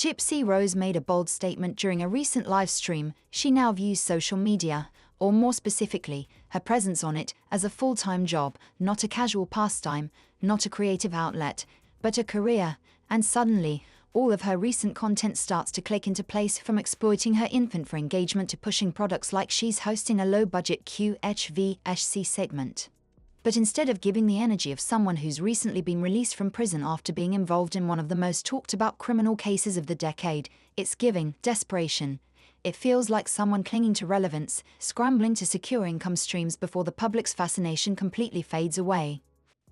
Gypsy Rose made a bold statement during a recent live stream. She now views social media, or more specifically, her presence on it, as a full-time job, not a casual pastime, not a creative outlet, but a career. And suddenly, all of her recent content starts to click into place, from exploiting her infant for engagement to pushing products like she's hosting a low-budget QHVHC segment. But instead of giving the energy of someone who's recently been released from prison after being involved in one of the most talked-about criminal cases of the decade, it's giving desperation. It feels like someone clinging to relevance, scrambling to secure income streams before the public's fascination completely fades away.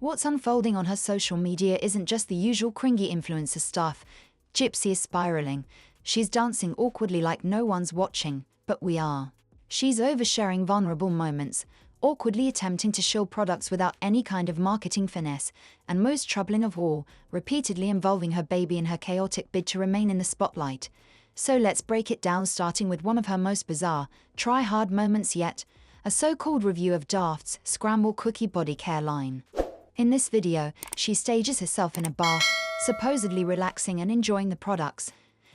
What's unfolding on her social media isn't just the usual cringy influencer stuff. Gypsy is spiraling. She's dancing awkwardly like no one's watching, but we are. She's oversharing vulnerable moments, awkwardly attempting to shill products without any kind of marketing finesse, and most troubling of all, repeatedly involving her baby in her chaotic bid to remain in the spotlight. So let's break it down, starting with one of her most bizarre, try-hard moments yet, a so-called review of Daft's Scramble Cookie Body Care line. In this video, she stages herself in a bath, supposedly relaxing and enjoying the products.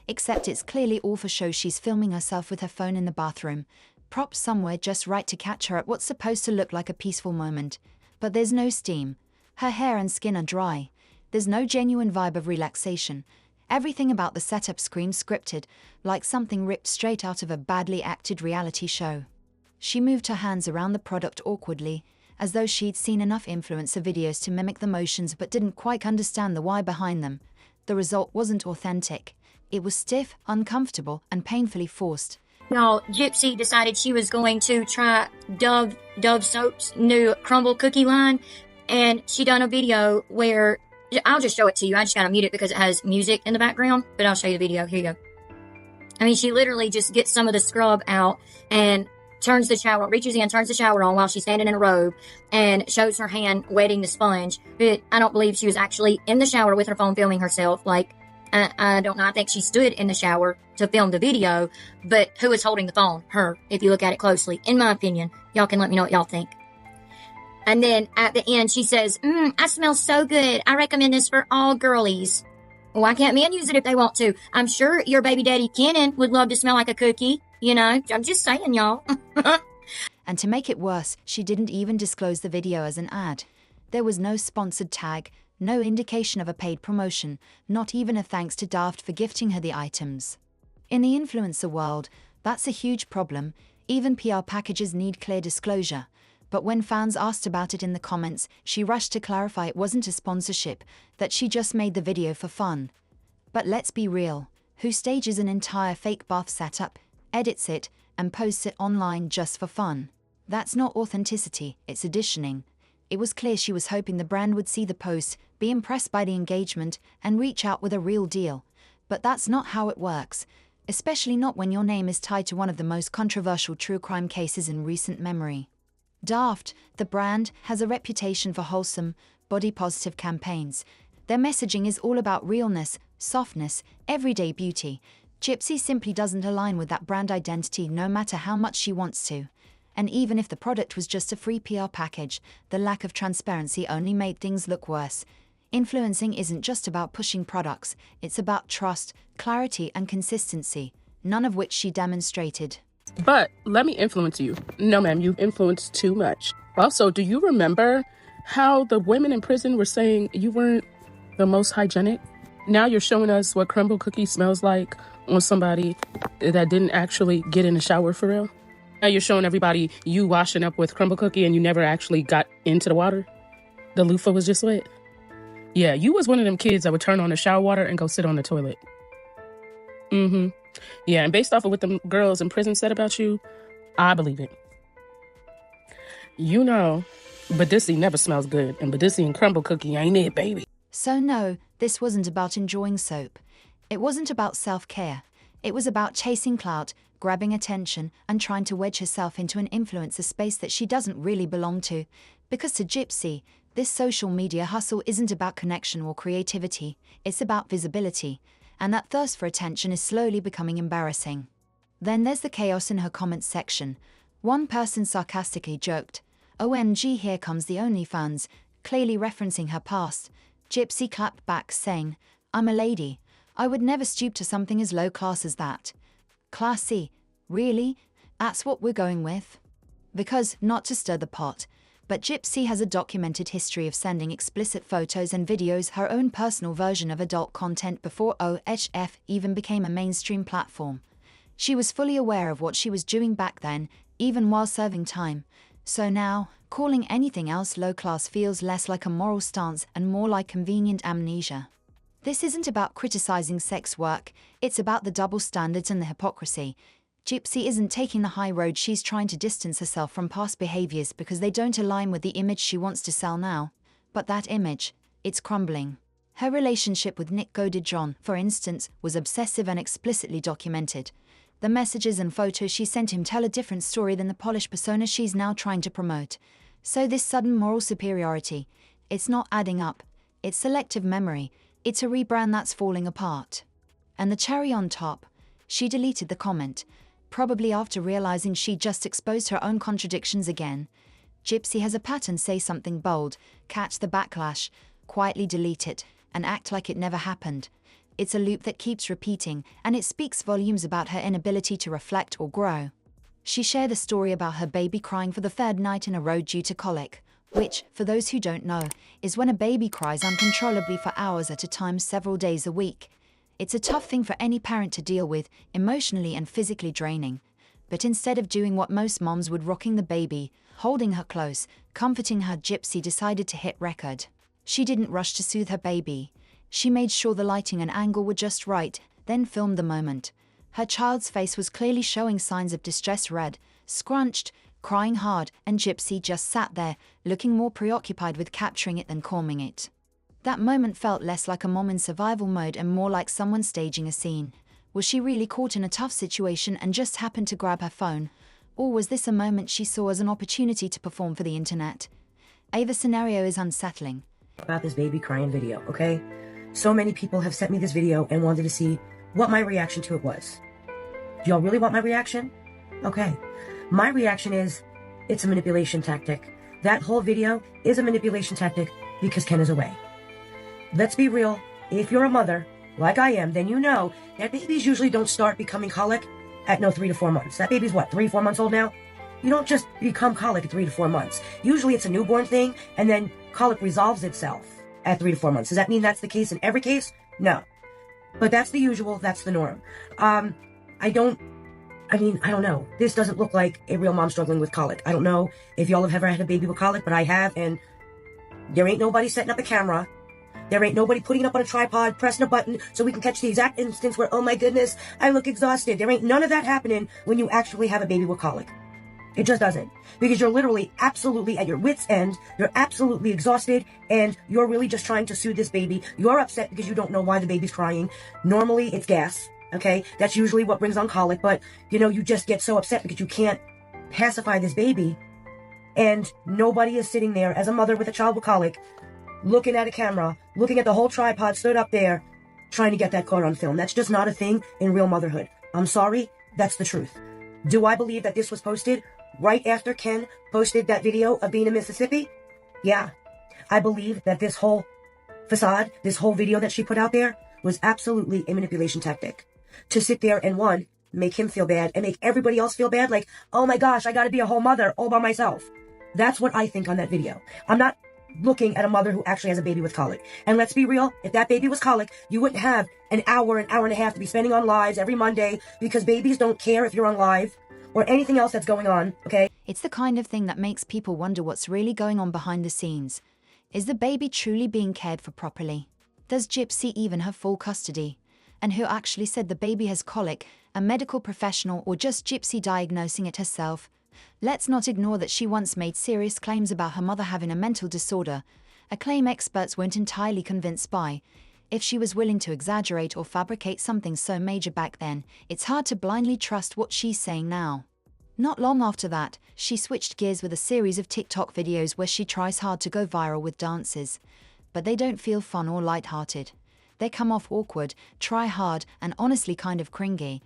Except it's clearly all for show. She's filming herself with her phone in the bathroom, propped somewhere just right to catch her at what's supposed to look like a peaceful moment. But there's no steam. Her hair and skin are dry. There's no genuine vibe of relaxation. Everything about the setup screams scripted, like something ripped straight out of a badly acted reality show. She moved her hands around the product awkwardly, as though she'd seen enough influencer videos to mimic the motions but didn't quite understand the why behind them. The result wasn't authentic. It was stiff, uncomfortable, and painfully forced. Y'all, Gypsy decided she was going to try Dove Soap's new crumble cookie line, and she done a video where, I'll just show it to you. I just gotta mute it because it has music in the background, but I'll show you the video. Here you go. I mean, she literally just gets some of the scrub out and turns the shower, reaches in, turns the shower on while she's standing in a robe, and shows her hand wetting the sponge. But I don't believe she was actually in the shower with her phone filming herself. Like, I don't know. I think she stood in the shower to film the video, but who is holding the phone? Her, if you look at it closely, in my opinion. Y'all can let me know what y'all think. And then at the end, she says, I smell so good. I recommend this for all girlies. Why can't men use it if they want to? I'm sure your baby daddy Kenan would love to smell like a cookie. You know, I'm just saying, y'all. And to make it worse, she didn't even disclose the video as an ad. There was no sponsored tag, no indication of a paid promotion, not even a thanks to Daft for gifting her the items. In the influencer world, that's a huge problem. Even PR packages need clear disclosure. But when fans asked about it in the comments, she rushed to clarify it wasn't a sponsorship, that she just made the video for fun. But let's be real. Who stages an entire fake bath setup, edits it, and posts it online just for fun? That's not authenticity, it's auditioning. It was clear she was hoping the brand would see the post, be impressed by the engagement, and reach out with a real deal. But that's not how it works, especially not when your name is tied to one of the most controversial true crime cases in recent memory. Daft, the brand, has a reputation for wholesome, body-positive campaigns. Their messaging is all about realness, softness, everyday beauty. Gypsy simply doesn't align with that brand identity, no matter how much she wants to. And even if the product was just a free PR package, the lack of transparency only made things look worse. Influencing isn't just about pushing products, it's about trust, clarity, and consistency, none of which she demonstrated. But let me influence you. No, ma'am, you've influenced too much. Also, do you remember how the women in prison were saying you weren't the most hygienic? Now you're showing us what crumble cookie smells like on somebody that didn't actually get in the shower for real. Now you're showing everybody you washing up with crumble cookie and you never actually got into the water. The loofah was just wet. Yeah, you was one of them kids that would turn on the shower water and go sit on the toilet. Yeah, and based off of what the girls in prison said about you, I believe it. You know, Badissi never smells good, and Badissi and crumble cookie ain't it, baby. So no, this wasn't about enjoying soap. It wasn't about self-care. It was about chasing clout, grabbing attention, and trying to wedge herself into an influencer space that she doesn't really belong to. Because to Gypsy, this social media hustle isn't about connection or creativity, it's about visibility. And that thirst for attention is slowly becoming embarrassing. Then there's the chaos in her comments section. One person sarcastically joked, "OMG, here comes the OnlyFans," clearly referencing her past. Gypsy clapped back, saying, "I'm a lady." I would never stoop to something as low class as that. Classy? Really? That's what we're going with? Because, not to stir the pot, but Gypsy has a documented history of sending explicit photos and videos, her own personal version of adult content, before OHF even became a mainstream platform. She was fully aware of what she was doing back then, even while serving time. So now, calling anything else low class feels less like a moral stance and more like convenient amnesia. This isn't about criticizing sex work, it's about the double standards and the hypocrisy. Gypsy isn't taking the high road, she's trying to distance herself from past behaviors because they don't align with the image she wants to sell now. But that image, it's crumbling. Her relationship with Nick Godijon, for instance, was obsessive and explicitly documented. The messages and photos she sent him tell a different story than the polished persona she's now trying to promote. So this sudden moral superiority, it's not adding up. It's selective memory. It's a rebrand that's falling apart. And the cherry on top, she deleted the comment, probably after realizing she just exposed her own contradictions again. Gypsy has a pattern: say something bold, catch the backlash, quietly delete it, and act like it never happened. It's a loop that keeps repeating, and it speaks volumes about her inability to reflect or grow. She shared a story about her baby crying for the third night in a row due to colic, which, for those who don't know, is when a baby cries uncontrollably for hours at a time, several days a week. It's a tough thing for any parent to deal with, emotionally and physically draining. But instead of doing what most moms would, rocking the baby, holding her close, comforting her, Gypsy decided to hit record. She didn't rush to soothe her baby. She made sure the lighting and angle were just right, then filmed the moment. Her child's face was clearly showing signs of distress: red, scrunched, crying hard, and Gypsy just sat there, looking more preoccupied with capturing it than calming it. That moment felt less like a mom in survival mode and more like someone staging a scene. Was she really caught in a tough situation and just happened to grab her phone? Or was this a moment she saw as an opportunity to perform for the internet? Either scenario is unsettling. About this baby crying video, okay? So many people have sent me this video and wanted to see what my reaction to it was. Do y'all really want my reaction? Okay. My reaction is, it's a manipulation tactic. That whole video is a manipulation tactic because Ken is away. Let's be real. If you're a mother, like I am, then you know that babies usually don't start becoming colic at 3 to 4 months. That baby's what, 3, 4 months old now? You don't just become colic at 3 to 4 months. Usually it's a newborn thing, and then colic resolves itself at 3 to 4 months. Does that mean that's the case in every case? No. But that's the usual, that's the norm. I don't know. This doesn't look like a real mom struggling with colic. I don't know if y'all have ever had a baby with colic, but I have, and there ain't nobody setting up a camera. There ain't nobody putting it up on a tripod, pressing a button so we can catch the exact instance where, oh my goodness, I look exhausted. There ain't none of that happening when you actually have a baby with colic. It just doesn't. Because you're literally absolutely at your wit's end. You're absolutely exhausted, and you're really just trying to soothe this baby. You're upset because you don't know why the baby's crying. Normally, it's gas, okay? That's usually what brings on colic, but, you just get so upset because you can't pacify this baby, and nobody is sitting there as a mother with a child with colic, looking at a camera, looking at the whole tripod stood up there, trying to get that caught on film. That's just not a thing in real motherhood. I'm sorry, that's the truth. Do I believe that this was posted right after Ken posted that video of being in Mississippi? Yeah. I believe that this whole facade, this whole video that she put out there, was absolutely a manipulation tactic. To sit there and, one, make him feel bad and make everybody else feel bad, like, oh my gosh, I gotta be a whole mother all by myself. That's what I think on that video. I'm not looking at a mother who actually has a baby with colic. And let's be real, if that baby was colic, you wouldn't have an hour and a half to be spending on lives every Monday, because babies don't care if you're on live or anything else that's going on, okay? It's the kind of thing that makes people wonder what's really going on behind the scenes. Is the baby truly being cared for properly? Does Gypsy even have full custody? And who actually said the baby has colic, a medical professional or just Gypsy diagnosing it herself? Let's not ignore that she once made serious claims about her mother having a mental disorder, a claim experts weren't entirely convinced by. If she was willing to exaggerate or fabricate something so major back then, it's hard to blindly trust what she's saying now. Not long after that, she switched gears with a series of TikTok videos where she tries hard to go viral with dances. But they don't feel fun or lighthearted. They come off awkward, try hard, and honestly kind of cringy.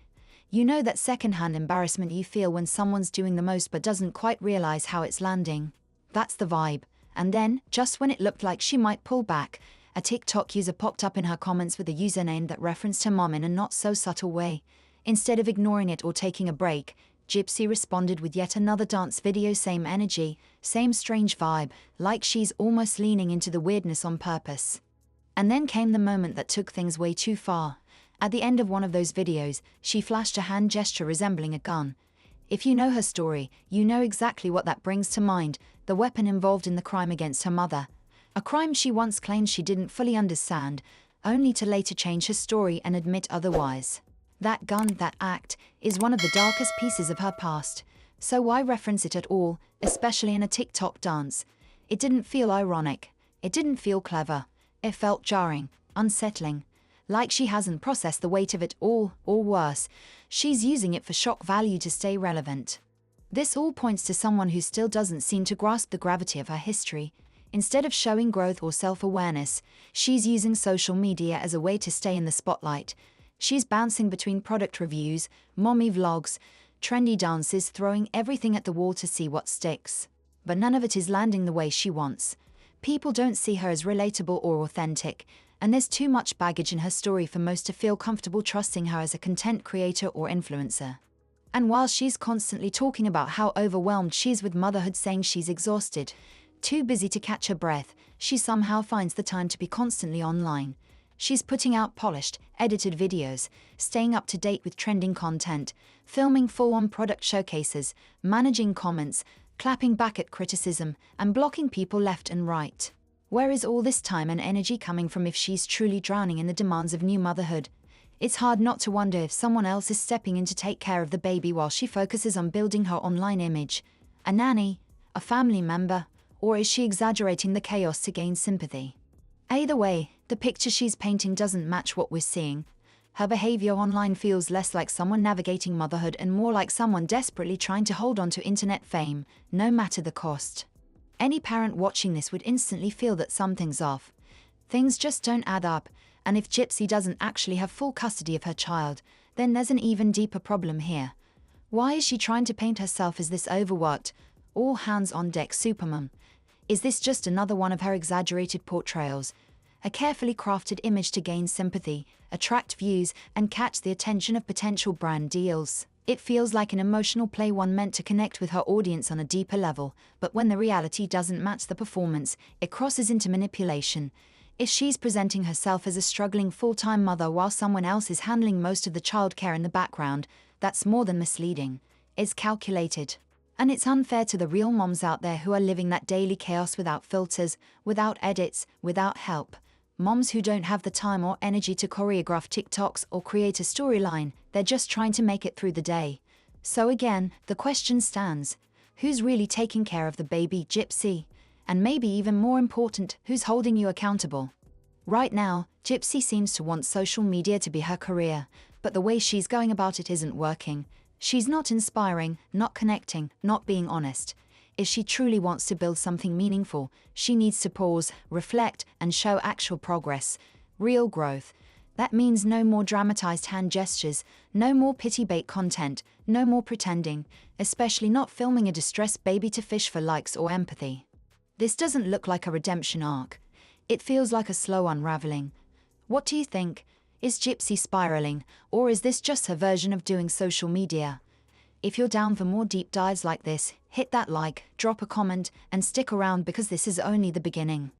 You know that secondhand embarrassment you feel when someone's doing the most but doesn't quite realize how it's landing. That's the vibe. And then, just when it looked like she might pull back, a TikTok user popped up in her comments with a username that referenced her mom in a not-so-subtle way. Instead of ignoring it or taking a break, Gypsy responded with yet another dance video, same energy, same strange vibe, like she's almost leaning into the weirdness on purpose. And then came the moment that took things way too far. At the end of one of those videos, she flashed a hand gesture resembling a gun. If you know her story, you know exactly what that brings to mind, the weapon involved in the crime against her mother. A crime she once claimed she didn't fully understand, only to later change her story and admit otherwise. That gun, that act, is one of the darkest pieces of her past. So why reference it at all, especially in a TikTok dance? It didn't feel ironic. It didn't feel clever. It felt jarring, unsettling. Like she hasn't processed the weight of it all, or worse, she's using it for shock value to stay relevant. This all points to someone who still doesn't seem to grasp the gravity of her history. Instead of showing growth or self-awareness, she's using social media as a way to stay in the spotlight. She's bouncing between product reviews, mommy vlogs, trendy dances, throwing everything at the wall to see what sticks. But none of it is landing the way she wants. People don't see her as relatable or authentic, and there's too much baggage in her story for most to feel comfortable trusting her as a content creator or influencer. And while she's constantly talking about how overwhelmed she is with motherhood, saying she's exhausted, too busy to catch her breath, she somehow finds the time to be constantly online. She's putting out polished, edited videos, staying up to date with trending content, filming full-on product showcases, managing comments, clapping back at criticism, and blocking people left and right. Where is all this time and energy coming from if she's truly drowning in the demands of new motherhood? It's hard not to wonder if someone else is stepping in to take care of the baby while she focuses on building her online image. A nanny? A family member? Or is she exaggerating the chaos to gain sympathy? Either way, the picture she's painting doesn't match what we're seeing. Her behavior online feels less like someone navigating motherhood and more like someone desperately trying to hold on to internet fame, no matter the cost. Any parent watching this would instantly feel that something's off. Things just don't add up, and if Gypsy doesn't actually have full custody of her child, then there's an even deeper problem here. Why is she trying to paint herself as this overworked, all-hands-on-deck supermom? Is this just another one of her exaggerated portrayals? A carefully crafted image to gain sympathy, attract views, and catch the attention of potential brand deals? It feels like an emotional play, one meant to connect with her audience on a deeper level, but when the reality doesn't match the performance, it crosses into manipulation. If she's presenting herself as a struggling full-time mother while someone else is handling most of the childcare in the background, that's more than misleading. It's calculated. And it's unfair to the real moms out there who are living that daily chaos without filters, without edits, without help. Moms who don't have the time or energy to choreograph TikToks or create a storyline, they're just trying to make it through the day. So again, the question stands. Who's really taking care of the baby, Gypsy? And maybe even more important, who's holding you accountable? Right now, Gypsy seems to want social media to be her career, but the way she's going about it isn't working. She's not inspiring, not connecting, not being honest. If she truly wants to build something meaningful, she needs to pause, reflect, and show actual progress, real growth. That means no more dramatized hand gestures, no more pity bait content, no more pretending, especially not filming a distressed baby to fish for likes or empathy. This doesn't look like a redemption arc. It feels like a slow unraveling. What do you think? Is Gypsy spiraling, or is this just her version of doing social media? If you're down for more deep dives like this, hit that like, drop a comment, and stick around because this is only the beginning.